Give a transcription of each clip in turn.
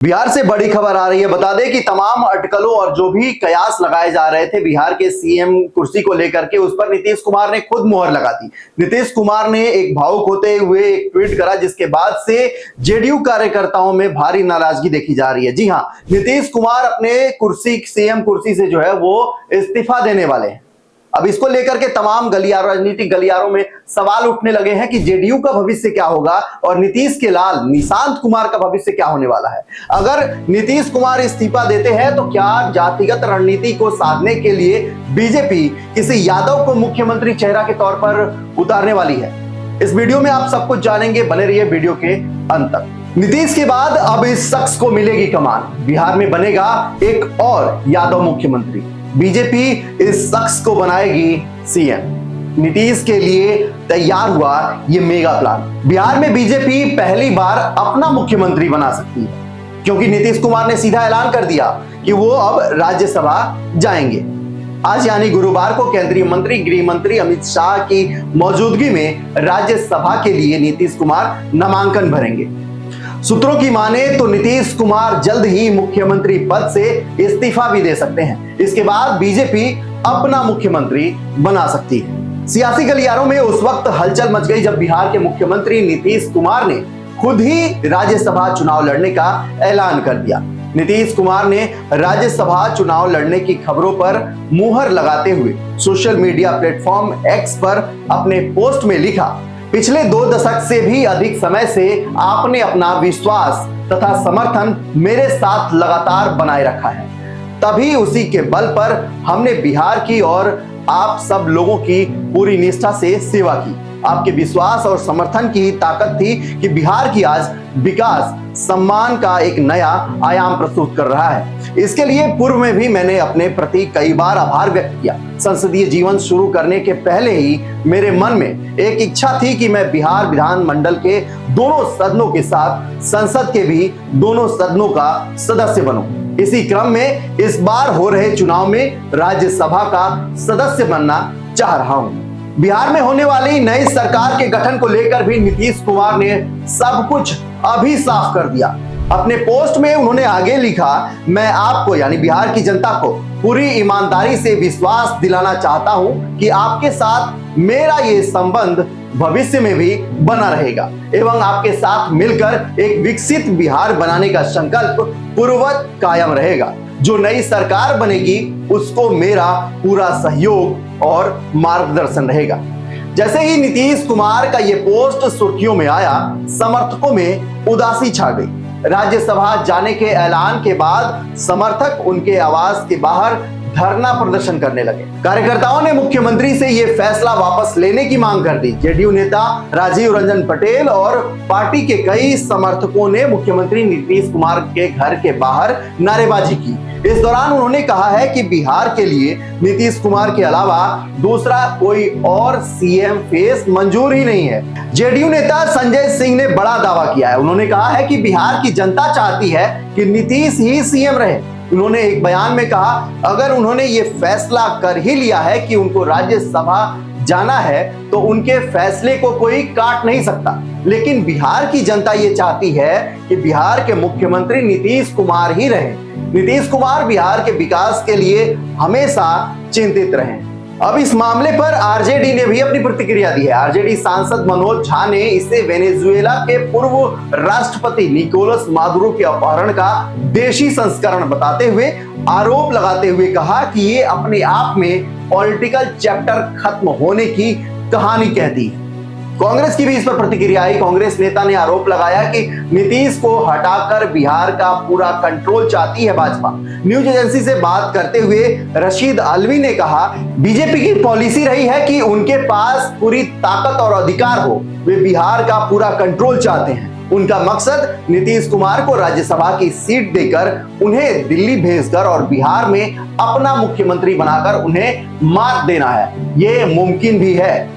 बिहार से बड़ी खबर आ रही है। बता दें कि तमाम अटकलों और जो भी कयास लगाए जा रहे थे बिहार के सीएम कुर्सी को लेकर के, उस पर नीतीश कुमार ने खुद मुहर लगा दी। नीतीश कुमार ने एक भावुक होते हुए एक ट्वीट करा, जिसके बाद से जेडीयू कार्यकर्ताओं में भारी नाराजगी देखी जा रही है। जी हां, नीतीश कुमार अपने सीएम कुर्सी से जो है वो इस्तीफा देने वाले हैं। अब इसको लेकर के तमाम राजनीतिक गलियारों में सवाल उठने लगे हैं कि जेडीयू का भविष्य क्या होगा और नीतीश के लाल निशांत कुमार का भविष्य क्या होने वाला है। अगर नीतीश कुमार इस्तीफा देते हैं तो क्या जातिगत रणनीति को साधने के लिए बीजेपी किसी यादव को मुख्यमंत्री चेहरा के तौर पर उतारने वाली है? इस वीडियो में आप सब कुछ जानेंगे, बने रहिए वीडियो के अंत तक। नीतीश के बाद अब इस शख्स को मिलेगी कमान। बिहार में बनेगा एक और यादव मुख्यमंत्री। बीजेपी इस शख्स को बनाएगी सीएम। नीतीश के लिए तैयार हुआ ये मेगा प्लान। बिहार में बीजेपी पहली बार अपना मुख्यमंत्री बना सकती है, क्योंकि नीतीश कुमार ने सीधा ऐलान कर दिया कि वो अब राज्यसभा जाएंगे। आज यानी गुरुवार को केंद्रीय मंत्री गृह मंत्री अमित शाह की मौजूदगी में राज्यसभा के लिए नीतीश कुमार नामांकन भरेंगे। सूत्रों की माने तो नीतीश कुमार जल्द ही मुख्यमंत्री पद से इस्तीफा भी दे सकते हैं। इसके बाद बीजेपी अपना मुख्यमंत्री बना सकती है। सियासी गलियारों में उस वक्त हलचल मच गई जब बिहार के मुख्यमंत्री नीतीश कुमार ने खुद ही राज्यसभा चुनाव लड़ने का ऐलान कर दिया। नीतीश कुमार ने राज्यसभा चुनाव लड़ने की खबरों पर मुहर लगाते हुए सोशल मीडिया प्लेटफॉर्म एक्स पर अपने पोस्ट में लिखा, पिछले 2 दशक से भी अधिक समय से आपने अपना विश्वास तथा समर्थन मेरे साथ लगातार बनाए रखा है। तभी उसी के बल पर हमने बिहार की और आप सब लोगों की पूरी निष्ठा से सेवा की। आपके विश्वास और समर्थन की ताकत थी कि बिहार की आज विकास सम्मान का एक नया आयाम प्रस्तुत कर रहा है। इसके लिए पूर्व में भी मैंने अपने प्रति कई बार आभार व्यक्त किया। संसदीय जीवन शुरू करने के पहले ही मेरे मन में एक इच्छा थी कि मैं बिहार विधानमंडल के दोनों सदनों के साथ संसद के भी दोनों सदनों का सदस्य बनूं। इसी क्रम में इस बार हो रहे चुनाव में राज्यसभा का सदस्य बनना चाह रहा हूं। बिहार में होने वाली नई सरकार के गठन को लेकर भी नीतीश कुमार ने सब कुछ अभी साफ कर दिया। अपने पोस्ट में उन्होंने आगे लिखा, मैं आपको यानी बिहार की जनता को पूरी ईमानदारी से विश्वास दिलाना चाहता हूं कि आपके साथ मेरा ये संबंध भविष्य में भी बना रहेगा एवं आपके साथ मिलकर एक विकसित बिहार बनाने का संकल्प पूर्ववत कायम रहेगा। जो नई सरकार बनेगी उसको मेरा पूरा सहयोग और मार्गदर्शन रहेगा। जैसे ही नीतीश कुमार का ये पोस्ट सुर्खियों में आया, समर्थकों में उदासी छा गई। राज्यसभा जाने के ऐलान के बाद समर्थक उनके आवास के बाहर धरना प्रदर्शन करने लगे। कार्यकर्ताओं ने मुख्यमंत्री से यह फैसला वापस लेने की मांग कर दी। जेडीयू नेता राजीव रंजन पटेल और पार्टी के कई समर्थकों ने मुख्यमंत्री नीतीश कुमार के घर के बाहर नारेबाजी की। इस दौरान उन्होंने कहा है कि बिहार के लिए नीतीश कुमार के अलावा दूसरा कोई और सीएम फेस मंजूर ही नहीं है। जेडीयू नेता संजय सिंह ने बड़ा दावा किया है। उन्होंने कहा है कि बिहार की जनता चाहती है कि नीतीश ही सीएम रहे। उन्होंने एक बयान में कहा, अगर उन्होंने ये फैसला कर ही लिया है कि उनको राज्यसभा जाना है तो उनके फैसले को कोई काट नहीं सकता। लेकिन बिहार की जनता ये चाहती है कि बिहार के मुख्यमंत्री नीतीश कुमार ही रहे। नीतीश कुमार बिहार के विकास के लिए हमेशा चिंतित रहे। अब इस मामले पर आरजेडी ने भी अपनी प्रतिक्रिया दी है। आरजेडी सांसद मनोज झा ने इसे वेनेजुएला के पूर्व राष्ट्रपति निकोलस मादुरो के अपहरण का देशी संस्करण बताते हुए आरोप लगाते हुए कहा कि ये अपने आप में पॉलिटिकल चैप्टर खत्म होने की कहानी कहती है। कांग्रेस की भी इस पर प्रतिक्रिया आई। कांग्रेस नेता ने आरोप लगाया कि नीतीश को हटाकर बिहार का पूरा कंट्रोल चाहती है भाजपा। न्यूज एजेंसी से बात करते हुए रशीद अलवी ने कहा, बीजेपी की पॉलिसी रही है कि उनके पास पूरी ताकत और अधिकार हो। वे बिहार का पूरा कंट्रोल चाहते हैं। उनका मकसद नीतीश कुमार को राज्यसभा की सीट देकर उन्हें दिल्ली भेजकर और बिहार में अपना मुख्यमंत्री बनाकर उन्हें मात देना है। ये मुमकिन भी है,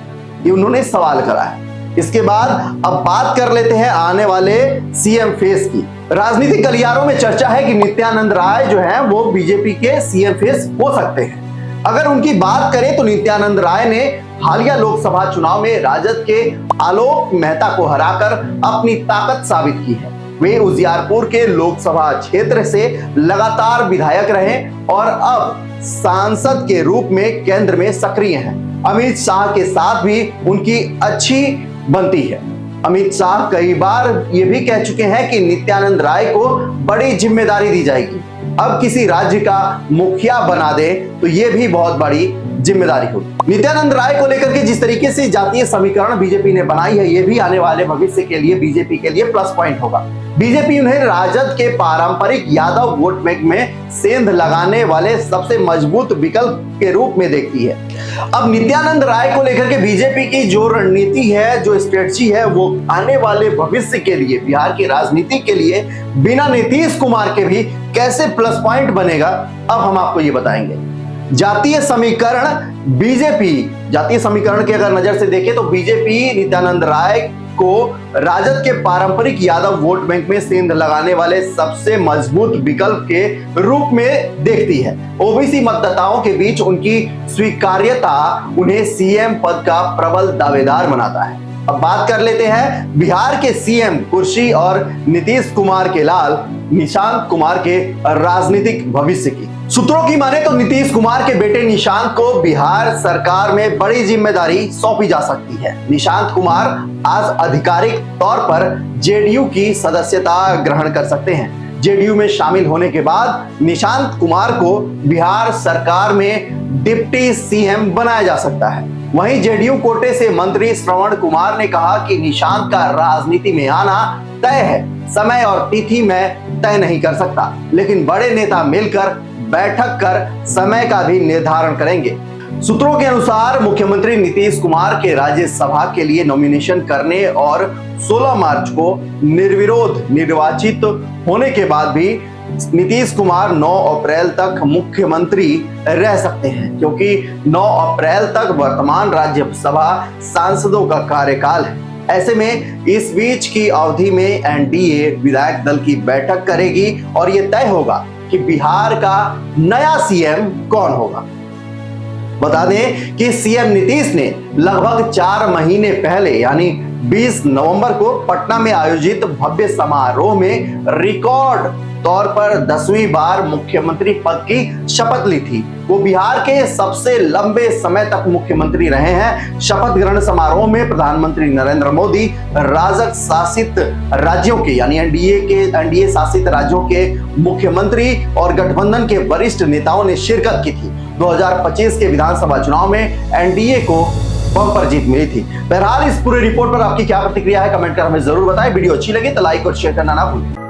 ये उन्होंने सवाल करा है। इसके बाद अब बात कर लेते हैं आने वाले सीएम फेस की। राजनीतिक गलियारों में चर्चा है कि नित्यानंद राय जो हैं वो बीजेपी के सीएम फेस हो सकते हैं। अगर उनकी बात करें तो नित्यानंद राय ने हालिया लोकसभा चुनाव में राजद के आलोक मेहता को हराकर अपनी ताकत साबित की है। वे उजियारपुर के लोकसभा क्षेत्र से लगातार विधायक रहे और अब सांसद के रूप में केंद्र में सक्रिय हैं। अमित शाह के साथ भी उनकी अच्छी बनती है। अमित शाह कई बार ये भी कह चुके हैं कि नित्यानंद राय को बड़ी जिम्मेदारी दी जाएगी। अब किसी राज्य का मुखिया बना दे तो ये भी बहुत बड़ी जिम्मेदारी होगी। नित्यानंद राय को लेकर के जिस तरीके से जातीय समीकरण बीजेपी ने बनाई है, ये भी आने वाले भविष्य के लिए बीजेपी के लिए प्लस पॉइंट होगा। बीजेपी उन्हें राजद के पारंपरिक यादव वोट बैंक में सेंध लगाने वाले सबसे मजबूत विकल्प के रूप में देखती है। अब नित्यानंद राय को लेकर के बीजेपी की जो रणनीति है, जो स्ट्रेटजी है, वो आने वाले भविष्य के लिए, बिहार की राजनीति के लिए बिना नीतीश कुमार के भी कैसे प्लस पॉइंट बनेगा, अब हम आपको ये बताएंगे। जातीय समीकरण जातीय समीकरण की अगर नजर से देखें तो बीजेपी नित्यानंद राय को राजद के पारंपरिक यादव वोट बैंक में सेंध लगाने वाले सबसे मजबूत विकल्प के रूप में देखती है। ओबीसी मतदाताओं के बीच उनकी स्वीकार्यता उन्हें सीएम पद का प्रबल दावेदार बनाता है। अब बात कर लेते हैं बिहार के सीएम कुर्सी और नीतीश कुमार के लाल निशांत कुमार के राजनीतिक भविष्य की। सूत्रों की माने तो नीतीश कुमार के बेटे निशांत को बिहार सरकार में बड़ी जिम्मेदारी सौंपी जा सकती है। निशांत कुमार आज आधिकारिक तौर पर जेडीयू की सदस्यता ग्रहण कर सकते हैं। जेडीयू में शामिल होने के बाद निशांत कुमार को बिहार सरकार में डिप्टी सीएम बनाया जा सकता है। वहीं जेडीयू कोटे से मंत्री श्रवण कुमार ने कहा कि निशांत का राजनीति में आना तय है, समय और तिथि में तय नहीं कर सकता, लेकिन बड़े नेता मिलकर बैठक कर समय का भी निर्धारण करेंगे। सूत्रों के अनुसार मुख्यमंत्री नीतीश कुमार के राज्यसभा के लिए नॉमिनेशन करने और 16 मार्च को निर्विरोध निर्वाचित होने के बाद भी नीतीश कुमार 9 अप्रैल तक मुख्यमंत्री रह सकते हैं, क्योंकि 9 अप्रैल तक वर्तमान राज्यसभा सांसदों का कार्यकाल है। ऐसे में इस बीच की अवधि में एनडीए विधायक दल की बैठक करेगी और यह तय होगा कि बिहार का नया सीएम कौन होगा। बता दें कि सीएम नीतीश ने लगभग 4 महीने पहले यानी 20 नवंबर को पटना में आयोजित भव्य समारोह में रिकॉर्ड तौर पर 10वीं बार मुख्यमंत्री पद की शपथ ली थी। वो बिहार के सबसे लंबे समय तक मुख्यमंत्री रहे हैं। शपथ ग्रहण समारोह में प्रधानमंत्री नरेंद्र मोदी, राजग शासित राज्यों के यानी एनडीए शासित राज्यों के मुख्यमंत्री और गठबंधन के वरिष्ठ नेताओं ने शिरकत की थी। 2025 के विधानसभा चुनाव में एनडीए को बम्पर जीत मिली थी। बहरहाल इस पूरे रिपोर्ट पर आपकी क्या प्रतिक्रिया है, कमेंट कर हमें जरूर बताएं। वीडियो अच्छी लगी तो लाइक और शेयर करना ना भूलें।